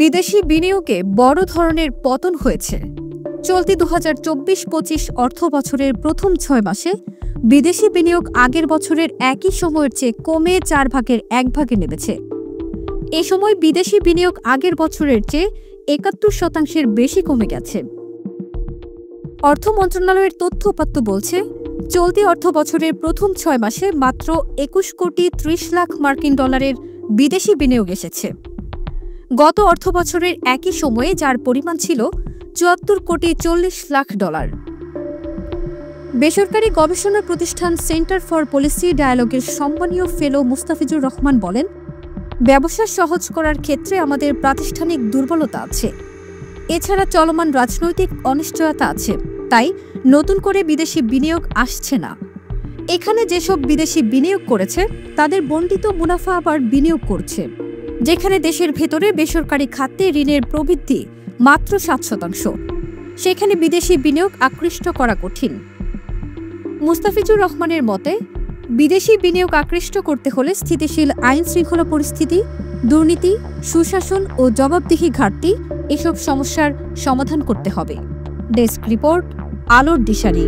বিদেশি বিনিয়োগে বড় ধরনের পতন হয়েছে। চলতি ২০২৪-২৫ অর্থ বছরের প্রথম ৬ মাসে বিদেশি বিনিয়োগ আগের বছরের একই সময়ের চেয়ে কমে ৪ ভাগের ১ ভাগে নেমেছে। এ সময় বিদেশি বিনিয়োগ আগের বছরের চেয়ে ৭১% বেশি কমে গেছে। অর্থ মন্ত্রণালয়ের তথ্য উপাত্ত বলছে, চলতি অর্থ বছরের প্রথম ৬ মাসে মাত্র ২১ কোটি ৩০ লাখ মার্কিন ডলারের বিদেশি বিনিয়োগ এসেছে। গত অর্থ বছরের একই সময়ে যার পরিমাণ ছিল ৭৪ কোটি ৪০ লাখ ডলার। বেসরকারি গবেষণা প্রতিষ্ঠান সেন্টার ফর পলিসি ডায়ালগের সম্মানীয় ফেলো মুস্তাফিজুর রহমান বলেন, ব্যবসা সহজ করার ক্ষেত্রে আমাদের প্রাতিষ্ঠানিক দুর্বলতা আছে। এছাড়া চলমান রাজনৈতিক অনিশ্চয়তা আছে, তাই নতুন করে বিদেশি বিনিয়োগ আসছে না। এখানে যেসব বিদেশি বিনিয়োগ করেছে তাদের বণ্টিত মুনাফা আবার বিনিয়োগ করছে, যেখানে দেশের ভেতরে বেসরকারি খাতে ঋণের প্রবৃদ্ধি মাত্র ৭%, সেখানে বিদেশি বিনিয়োগ আকৃষ্ট করা কঠিন। মুস্তাফিজুর রহমানের মতে, বিদেশি বিনিয়োগ আকৃষ্ট করতে হলে স্থিতিশীল আইন শৃঙ্খলা পরিস্থিতি, দুর্নীতি, সুশাসন ও জবাবদিহি ঘাটতি এসব সমস্যার সমাধান করতে হবে। ডেস্ক রিপোর্ট, আলোর দিশারি।